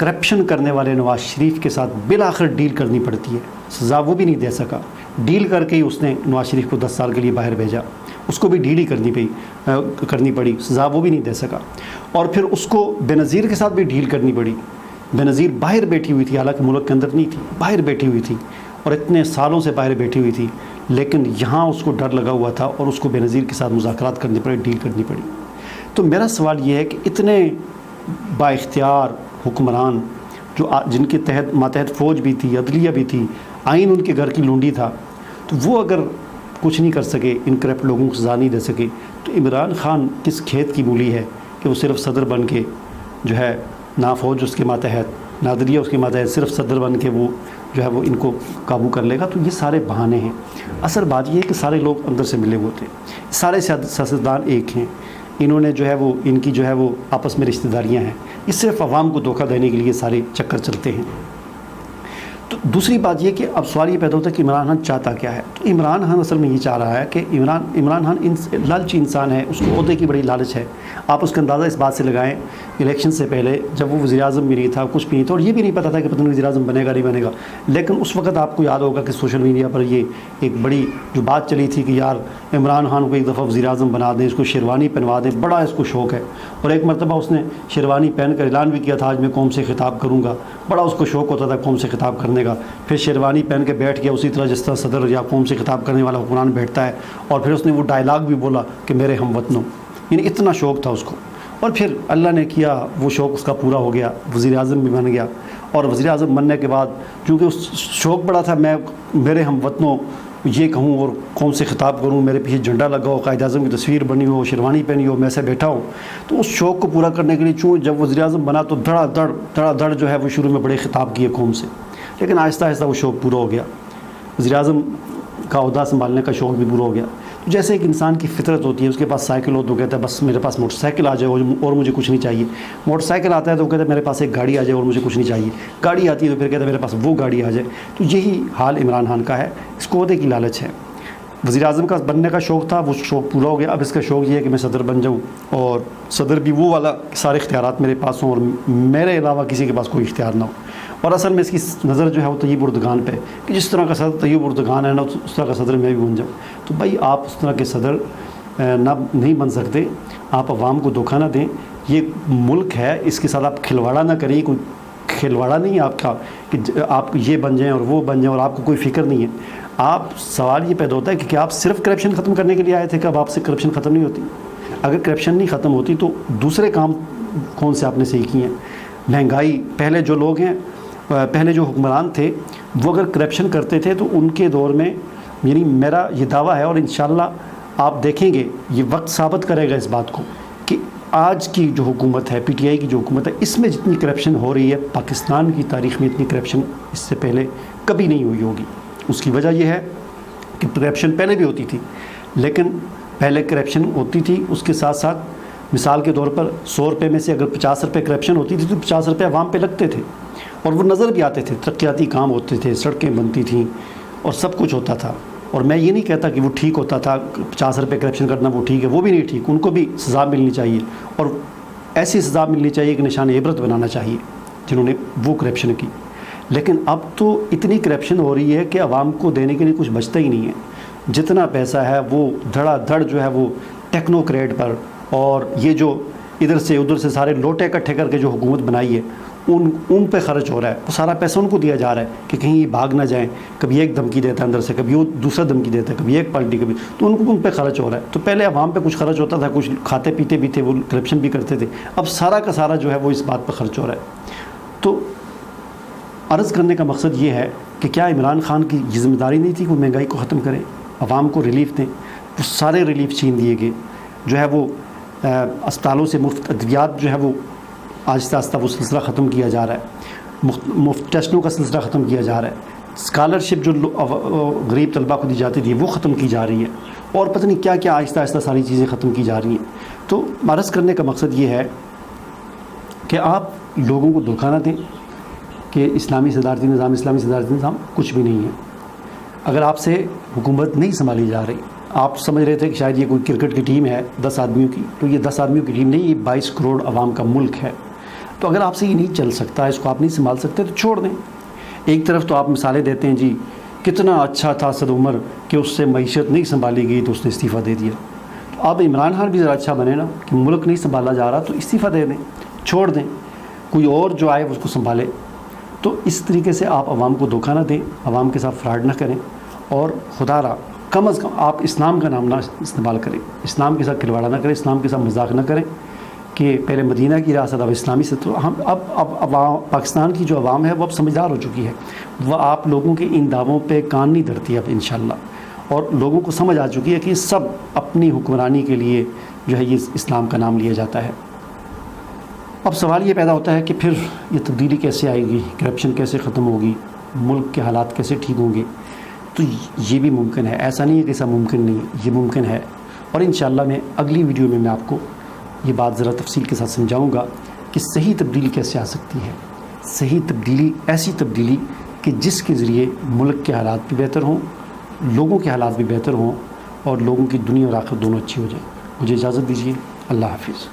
Corruption کرنے والے نواز شریف کے ساتھ بالآخر ڈیل کرنی پڑتی ہے. سزا وہ بھی نہیں دے سکا, ڈیل کر کے ہی اس نے نواز شریف کو 10 سال کے لیے باہر بھیجا. اس کو بھی ڈیل ہی کرنی پڑی, سزا وہ بھی نہیں دے سکا. اور پھر اس کو بے نظیر کے ساتھ بھی ڈیل کرنی پڑی. بے نظیر باہر بیٹھی ہوئی تھی, حالانکہ ملک کے اندر نہیں تھی, باہر بیٹھی ہوئی تھی اور اتنے سالوں سے باہر بیٹھی ہوئی تھی, لیکن یہاں اس کو ڈر لگا ہوا تھا اور اس کو بے نظیر کے ساتھ مذاکرات کرنے پڑے, ڈیل کرنی پڑی. تو میرا سوال یہ ہے کہ اتنے با اختیار حکمران جو جن کے ماتحت فوج بھی تھی, عدلیہ بھی تھی, آئین ان کے گھر کی لونڈی تھا, تو وہ اگر کچھ نہیں کر سکے, ان کرپٹ لوگوں کو سزا نہیں دے سکے, تو عمران خان کس کھیت کی مولی ہے کہ وہ صرف صدر بن کے جو ہے, نہ فوج اس کے ماتحت, نہ عدلیہ اس کے ماتحت, صرف صدر بن کے وہ جو ہے وہ ان کو قابو کر لے گا. تو یہ سارے بہانے ہیں. اصل بات یہ ہے کہ سارے لوگ اندر سے ملے ہوئے تھے, سارے سیاستدان ایک ہیں, انہوں نے جو ہے وہ ان کی جو ہے وہ آپس میں رشتہ داریاں ہیں. اس صرف عوام کو دھوکہ دینے کے لیے سارے چکر چلتے ہیں. تو دوسری بات یہ کہ اب سوال یہ پیدا ہوتا ہے کہ عمران خان چاہتا کیا ہے. تو عمران خان اصل میں یہ چاہ رہا ہے کہ عمران خان لالچی انسان ہے, اس کو عہدے کی بڑی لالچ ہے. آپ اس کا اندازہ اس بات سے لگائیں, الیکشن سے پہلے جب وہ وزیر اعظم بھی نہیں تھا, کچھ بھی نہیں تھا, اور یہ بھی نہیں پتا تھا کہ پتہ نہیں وزیر اعظم بنے گا نہیں بنے گا, لیکن اس وقت آپ کو یاد ہوگا کہ سوشل میڈیا پر یہ ایک بڑی جو بات چلی تھی کہ یار عمران خان کو ایک دفعہ وزیر اعظم بنا دیں, اس کو شیروانی پہنوا دیں, بڑا اس کو شوق ہے. اور ایک مرتبہ اس نے شیروانی پہن کر اعلان بھی کیا تھا آج میں قوم سے خطاب کروں گا, بڑا اس کو شوق ہوتا تھا قوم سے خطاب کرنے کا. پھر شیروانی پہن کے بیٹھ گیا اسی طرح جس طرح صدر یا قوم سے خطاب کرنے والا حکمران بیٹھتا ہے, اور پھر اس نے وہ ڈائلاگ بھی بولا کہ میرے ہم وطنوں, یعنی اتنا شوق تھا اس کو. اور پھر اللہ نے کیا, وہ شوق اس کا پورا ہو گیا, وزیر اعظم بھی بن گیا. اور وزیر اعظم بننے کے بعد چونکہ اس شوق بڑا تھا, میں میرے ہم وطنوں یہ کہوں اور قوم سے خطاب کروں, میرے پیچھے جھنڈا لگا ہو, قائد اعظم کی تصویر بنی ہو, شیروانی پہنی ہو, میں ایسے بیٹھا ہوں. تو اس شوق کو پورا کرنے کے لیے چونکہ جب وزیر اعظم بنا تو دھڑا دھڑ جو ہے وہ شروع میں بڑے خطاب کیے قوم سے, لیکن آہستہ آہستہ وہ شوق پورا ہو گیا, وزیر اعظم کا عہدہ سنبھالنے کا شوق بھی پورا ہو گیا. تو جیسے ایک انسان کی فطرت ہوتی ہے, اس کے پاس سائیکل ہو تو کہتا ہے بس میرے پاس موٹر سائیکل آ جائے اور مجھے کچھ نہیں چاہیے. موٹر سائیکل آتا ہے تو کہتا ہے میرے پاس ایک گاڑی آ جائے اور مجھے کچھ نہیں چاہیے. گاڑی آتی ہے تو پھر کہتا ہے میرے پاس وہ گاڑی آ جائے. تو یہی حال عمران خان کا ہے, اس کو عہدے کی لالچ ہے. وزیر اعظم کا بننے کا شوق تھا, وہ شوق پورا ہو گیا. اب اس کا شوق یہ ہے کہ میں صدر بن جاؤں, اور صدر بھی وہ والا سارے اختیارات میرے پاس ہوں اور میرے علاوہ کسی کے پاس کوئی اختیار نہ ہو. اور اصل میں اس کی نظر جو ہے وہ طیب اردگان پہ کہ جس طرح کا صدر طیب اردگان ہے نا, اس طرح کا صدر میں بھی بن جاؤں. تو بھائی آپ اس طرح کے صدر نہیں بن سکتے, آپ عوام کو دھوکہ نہ دیں. یہ ملک ہے, اس کے ساتھ آپ کھلواڑا نہ کریں. کوئی کھلواڑا نہیں ہے آپ کا کہ آپ یہ بن جائیں اور وہ بن جائیں اور آپ کو کوئی فکر نہیں ہے. آپ سوال یہ پیدا ہوتا ہے کہ کیا آپ صرف کرپشن ختم کرنے کے لیے آئے تھے, کہ اب آپ سے کرپشن ختم نہیں ہوتی؟ اگر کرپشن نہیں ختم ہوتی تو دوسرے کام کون سے آپ نے صحیح کیے ہیں؟ مہنگائی, پہلے جو لوگ ہیں, پہلے جو حکمران تھے وہ اگر کرپشن کرتے تھے تو ان کے دور میں, یعنی میرا یہ دعویٰ ہے اور انشاءاللہ آپ دیکھیں گے یہ وقت ثابت کرے گا اس بات کو, کہ آج کی جو حکومت ہے, پی ٹی آئی کی جو حکومت ہے, اس میں جتنی کرپشن ہو رہی ہے پاکستان کی تاریخ میں اتنی کرپشن اس سے پہلے کبھی نہیں ہوئی ہوگی. اس کی وجہ یہ ہے کہ کرپشن پہلے بھی ہوتی تھی, لیکن پہلے کرپشن ہوتی تھی اس کے ساتھ ساتھ مثال کے طور پر 100 روپے میں سے اگر 50 روپے کرپشن ہوتی تھی تو 50 روپے عوام پہ لگتے تھے اور وہ نظر بھی آتے تھے, ترقیاتی کام ہوتے تھے, سڑکیں بنتی تھیں اور سب کچھ ہوتا تھا. اور میں یہ نہیں کہتا کہ وہ ٹھیک ہوتا تھا, 50 روپے کرپشن کرنا وہ ٹھیک ہے, وہ بھی نہیں ٹھیک. ان کو بھی سزا ملنی چاہیے, اور ایسی سزا ملنی چاہیے کہ نشان عبرت بنانا چاہیے جنہوں نے وہ کرپشن کی. لیکن اب تو اتنی کرپشن ہو رہی ہے کہ عوام کو دینے کے لیے کچھ بچتا ہی نہیں ہے. جتنا پیسہ ہے وہ دھڑا دھڑ جو ہے وہ ٹیکنوکریٹ پر, اور یہ جو ادھر سے ادھر سے سارے لوٹے اکٹھے کر کے جو حکومت بنائی ہے ان پہ خرچ ہو رہا ہے. وہ سارا پیسہ ان کو دیا جا رہا ہے کہ کہیں یہ بھاگ نہ جائیں. کبھی ایک دھمکی دیتا ہے اندر سے, کبھی وہ دوسرا دھمکی دیتا ہے, کبھی ایک پارٹی, کبھی تو ان پہ خرچ ہو رہا ہے. تو پہلے عوام پہ کچھ خرچ ہوتا تھا, کچھ کھاتے پیتے بھی تھے, وہ کرپشن بھی کرتے تھے. اب سارا کا سارا جو ہے وہ اس بات پہ خرچ ہو رہا ہے. تو عرض کرنے کا مقصد یہ ہے کہ کیا عمران خان کی یہ ذمہ داری نہیں تھی کہ وہ مہنگائی کو ختم کریں, عوام کو ریلیف دیں؟ وہ سارے ریلیف چھین دیے گئے. جو ہے وہ اسپتالوں سے مفت ادویات جو ہے وہ آہستہ آہستہ وہ سلسلہ ختم کیا جا رہا ہے, مفت ٹیسٹوں کا سلسلہ ختم کیا جا رہا ہے, اسکالرشپ جو غریب طلبہ کو دی جاتی تھی وہ ختم کی جا رہی ہے, اور پتہ نہیں کیا کیا آہستہ آہستہ ساری چیزیں ختم کی جا رہی ہیں. تو عرض کرنے کا مقصد یہ ہے کہ آپ لوگوں کو دھوکہ نہ دیں کہ اسلامی صدارتی نظام, اسلامی صدارتی نظام کچھ بھی نہیں ہے. اگر آپ سے حکومت نہیں سنبھالی جا رہی, آپ سمجھ رہے تھے کہ شاید یہ کوئی کرکٹ کی ٹیم ہے 10 آدمیوں کی, تو یہ 10 آدمیوں کی ٹیم نہیں, یہ 22 کروڑ عوام کا ملک ہے. تو اگر آپ سے یہ نہیں چل سکتا، اس کو آپ نہیں سنبھال سکتے تو چھوڑ دیں۔ ایک طرف تو آپ مثالیں دیتے ہیں جی کتنا اچھا تھا صد عمر کہ اس سے معیشت نہیں سنبھالی گئی تو اس نے استعفیٰ دے دیا، تو اب عمران خان بھی ذرا اچھا بنے نا کہ ملک نہیں سنبھالا جا رہا تو استعفیٰ دے دیں، چھوڑ دیں، کوئی اور جو آئے اس کو سنبھالے۔ تو اس طریقے سے آپ عوام کو دھوکہ نہ دیں، عوام کے ساتھ فراڈ نہ کریں، اور خدا را کم از کم آپ اسلام کا نام نہ استعمال کریں، اسلام کے ساتھ کھلواڑا نہ کریں، اسلام کے ساتھ مذاق نہ کریں کہ پہلے مدینہ کی ریاست اب اسلامی سے۔ تو ہم اب پاکستان کی جو عوام ہے وہ اب سمجھدار ہو چکی ہے، وہ آپ لوگوں کے ان دعووں پہ کان نہیں دھرتی اب انشاءاللہ، اور لوگوں کو سمجھ آ چکی ہے کہ سب اپنی حکمرانی کے لیے جو ہے یہ اسلام کا نام لیا جاتا ہے۔ اب سوال یہ پیدا ہوتا ہے کہ پھر یہ تبدیلی کیسے آئے گی، کرپشن کیسے ختم ہوگی، ملک کے حالات کیسے ٹھیک ہوں گے؟ تو یہ بھی ممکن ہے، ایسا نہیں ہے کہ ایسا ممکن نہیں، یہ ممکن ہے، اور انشاءاللہ میں اگلی ویڈیو میں آپ کو یہ بات ذرا تفصیل کے ساتھ سمجھاؤں گا کہ صحیح تبدیلی کیسے آ سکتی ہے۔ صحیح تبدیلی ایسی تبدیلی کہ جس کے ذریعے ملک کے حالات بھی بہتر ہوں، لوگوں کے حالات بھی بہتر ہوں، اور لوگوں کی دنیا اور آخرت دونوں اچھی ہو جائیں۔ مجھے اجازت دیجیے، اللہ حافظ۔